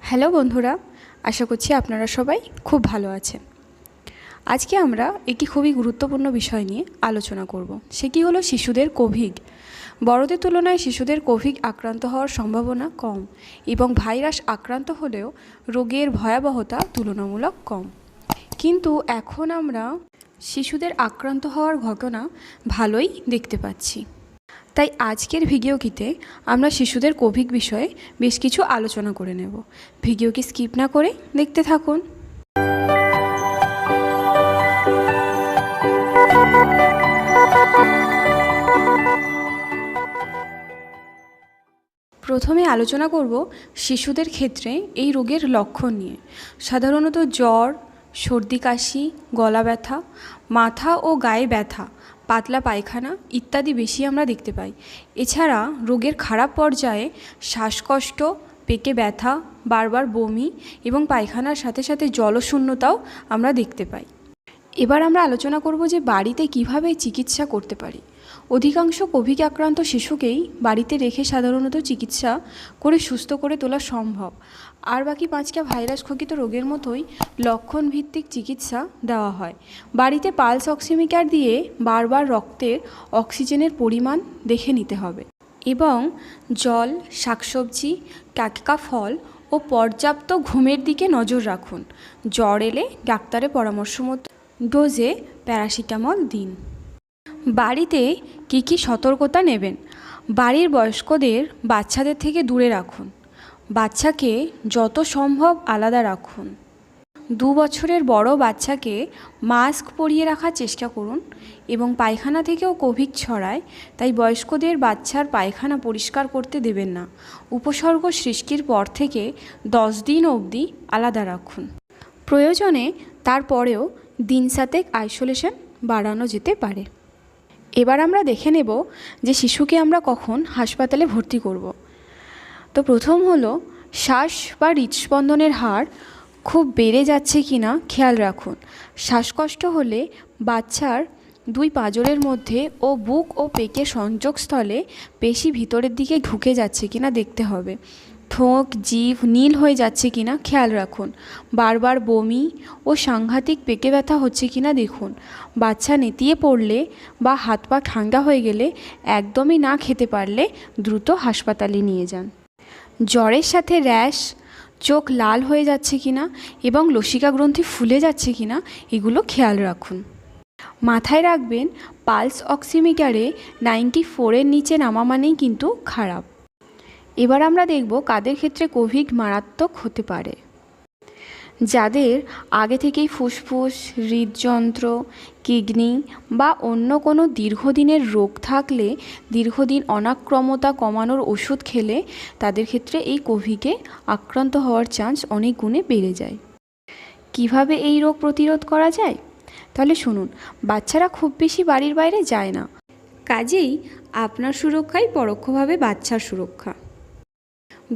Hello বন্ধুরা, আশা করছি আপনারা সবাই খুব ভালো আছেন। আজকে আমরা একটি খুবই গুরুত্বপূর্ণ বিষয় নিয়ে আলোচনা করব। সেটি হলো শিশুদের কোভিড। বড়দের তুলনায় শিশুদের কোভিড আক্রান্ত হওয়ার সম্ভাবনা কম এবং ভাইরাস আক্রান্ত হলেও রোগের ভয়াবহতা তুলনামূলক কম। কিন্তু এখন আমরা শিশুদের আক্রান্ত হওয়ার ঘটনা ভালোই দেখতে পাচ্ছি। তাই আজকের ভিডিওটিতে আমরা শিশুদের কোভিড বিষয়ে বেশ কিছু আলোচনা করে নেব। ভিডিওকে স্কিপ না করে দেখতে থাকুন। প্রথমে আলোচনা করব শিশুদের ক্ষেত্রে এই রোগের লক্ষণ নিয়ে। সাধারণত জ্বর, সর্দি কাশি, গলা ব্যথা, মাথা ও গায়ে ব্যথা, পাতলা পায়খানা ইত্যাদি বেশি আমরা দেখতে পাই। এছাড়া রোগের খারাপ পর্যায়ে শ্বাসকষ্ট, পেটে ব্যথা, বারবার বমি এবং পায়খানার সাথে সাথে জলশূন্যতাও আমরা দেখতে পাই। এবার আমরা আলোচনা করব যে বাড়িতে কিভাবে চিকিৎসা করতে পারি। অধিকাংশ কোভিড আক্রান্ত শিশুকেই বাড়িতে রেখে সাধারণত চিকিৎসা করে সুস্থ করে তোলা সম্ভব। আর বাকি 5টা ভাইরাস ঘটিত রোগের মতোই লক্ষণ ভিত্তিক চিকিৎসা দেওয়া হয়। বাড়িতে পালস অক্সিমিটার দিয়ে বারবার রক্তের অক্সিজেনের পরিমাণ দেখে নিতে হবে এবং জল, শাকসবজি, টাটকা ফল ও পর্যাপ্ত ঘুমের দিকে নজর রাখুন। জ্বর এলে ডাক্তারের পরামর্শ মতো ডোজে প্যারাসিটামল দিন। বাড়িতে কী কী সতর্কতা নেবেন? বাড়ির বয়স্কদের বাচ্চাদের থেকে দূরে রাখুন। বাচ্চাকে যত সম্ভব আলাদা রাখুন। 2 বছরের বড় বাচ্চাকে মাস্ক পরিয়ে রাখার চেষ্টা করুন এবং পায়খানা থেকেও কোভিড ছড়ায়, তাই বয়স্কদের বাচ্চার পায়খানা পরিষ্কার করতে দেবেন না। উপসর্গ সৃষ্টির পর থেকে 10 দিন অবধি আলাদা রাখুন। প্রয়োজনে তারপরেও দিন 7 আইসোলেশন বাড়ানো যেতে পারে। এবার আমরা দেখে নেব যে শিশুকে আমরা কখন হাসপাতালে ভর্তি করব। তো প্রথম হলো শ্বাস বা হৃদস্পন্দনের হার খুব বেড়ে যাচ্ছে কি না খেয়াল রাখুন। শ্বাসকষ্ট হলে বাচ্চার 2 পাঁজরের মধ্যে ও বুক ও পেটের সংযোগস্থলে পেশি ভিতরের দিকে ঢুকে যাচ্ছে কিনা দেখতে হবে। ঠোঁট, জিভ নীল হয়ে যাচ্ছে কিনা খেয়াল রাখুন। বারবার বমি ও সাংঘাতিক পেটে ব্যথা হচ্ছে কিনা দেখুন। বাচ্চা নেতিয়ে পড়লে বা হাত পা ঠান্ডা হয়ে গেলে একদমই না খেতে পারলে দ্রুত হাসপাতালে নিয়ে যান। জ্বরের সাথে র্যাশ, চোখ লাল হয়ে যাচ্ছে কিনা এবং লসিকা গ্রন্থি ফুলে যাচ্ছে কিনা এগুলো খেয়াল রাখুন। মাথায় রাখবেন পালস অক্সিমিটারে 94-এর নিচে নামা মানেই কিন্তু খারাপ। এবার আমরা দেখব কাদের ক্ষেত্রে কোভিড মারাত্মক হতে পারে। যাদের আগে থেকেই ফুসফুস, হৃদযন্ত্র, কিডনি বা অন্য কোনো দীর্ঘদিনের রোগ থাকলে দীর্ঘদিন অনাক্রমতা কমানোর ওষুধ খেলে তাদের ক্ষেত্রে এই কোভিডে আক্রান্ত হওয়ার চান্স অনেক গুণে বেড়ে যায়। কিভাবে এই রোগ প্রতিরোধ করা যায়? তাহলে শুনুন, বাচ্চারা খুব বেশি বাড়ির বাইরে যায় না, কাজেই আপনার সুরক্ষাই পরোক্ষভাবে বাচ্চার সুরক্ষা।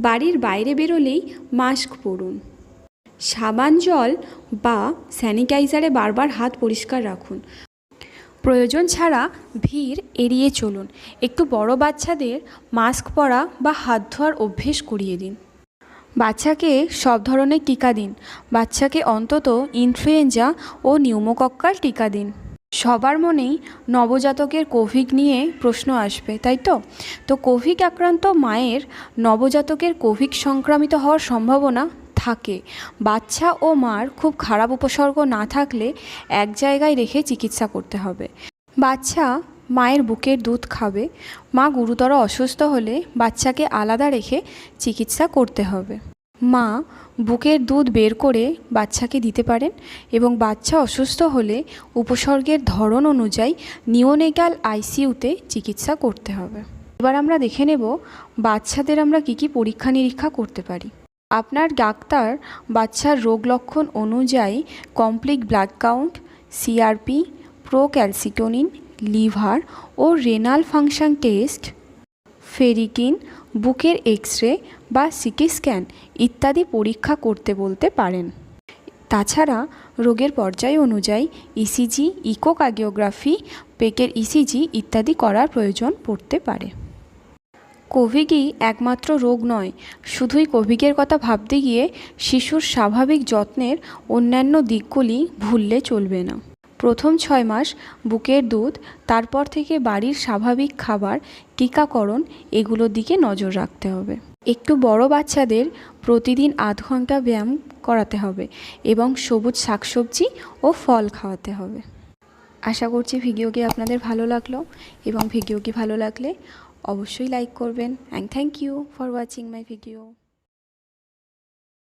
বাড়ির বাইরে বেরোলেই মাস্ক পরুন। সাবান জল বা স্যানিটাইজারে বারবার হাত পরিষ্কার রাখুন। প্রয়োজন ছাড়া ভিড় এড়িয়ে চলুন। একটু বড় বাচ্চাদের মাস্ক পরা বা হাত ধোয়ার অভ্যেস করিয়ে দিন। বাচ্চাকে সব ধরনের টিকা দিন। বাচ্চাকে অন্তত ইনফ্লুয়েঞ্জা ও নিউমোকক্কাল টিকা দিন। সবার মনেই নবজাতকের কোভিড নিয়ে প্রশ্ন আসবে, তাই তো কোভিড আক্রান্ত মায়ের নবজাতকের কোভিড সংক্রামিত হওয়ার সম্ভাবনা থাকে। বাচ্চা ও মার খুব খারাপ উপসর্গ না থাকলে এক জায়গায় রেখে চিকিৎসা করতে হবে। বাচ্চা মায়ের বুকের দুধ খাবে। মা গুরুতর অসুস্থ হলে বাচ্চাকে আলাদা রেখে চিকিৎসা করতে হবে। মা বুকের দুধ বের করে বাচ্চাকে দিতে পারেন এবং বাচ্চা অসুস্থ হলে উপসর্গের ধরন অনুযায়ী নিওনেটাল আইসিইউতে চিকিৎসা করতে হবে। এবার আমরা দেখে নেব বাচ্চাদের আমরা কী কী পরীক্ষা নিরীক্ষা করতে পারি। আপনার ডাক্তার বাচ্চার রোগ লক্ষণ অনুযায়ী complete blood count, CRP, procalcitonin, liver ও রেনাল ফাংশন টেস্ট, ফেরিটিন, বুকের এক্স-রে বা সিটি স্ক্যান ইত্যাদি পরীক্ষা করতে বলতে পারেন। তাছাড়া রোগের পর্যায় অনুযায়ী ইসিজি, ইকোকার্ডিওগ্রাফি, পেটের ইসিজি ইত্যাদি করার প্রয়োজন পড়তে পারে। কোভিডই একমাত্র রোগ নয়, শুধুই কোভিডের কথা ভাবতে গিয়ে শিশুর স্বাভাবিক যত্নের অন্যান্য দিকগুলি ভুললে চলবে না। প্রথম 6 মাস বুকের দুধ, তারপর থেকে বাড়ির স্বাভাবিক খাবার, টিকাকরণ এগুলোর দিকে নজর রাখতে হবে। একটু বড় বাচ্চাদের প্রতিদিন আধ ঘন্টা ব্যায়াম করাতে হবে এবং সবুজ শাকসবজি ও ফল খাওয়াতে হবে। আশা করছি ভিডিওটি আপনাদের ভালো লাগলো এবং ভিডিওটি ভালো লাগলে অবশ্যই লাইক করবেন। And thank you for watching my video.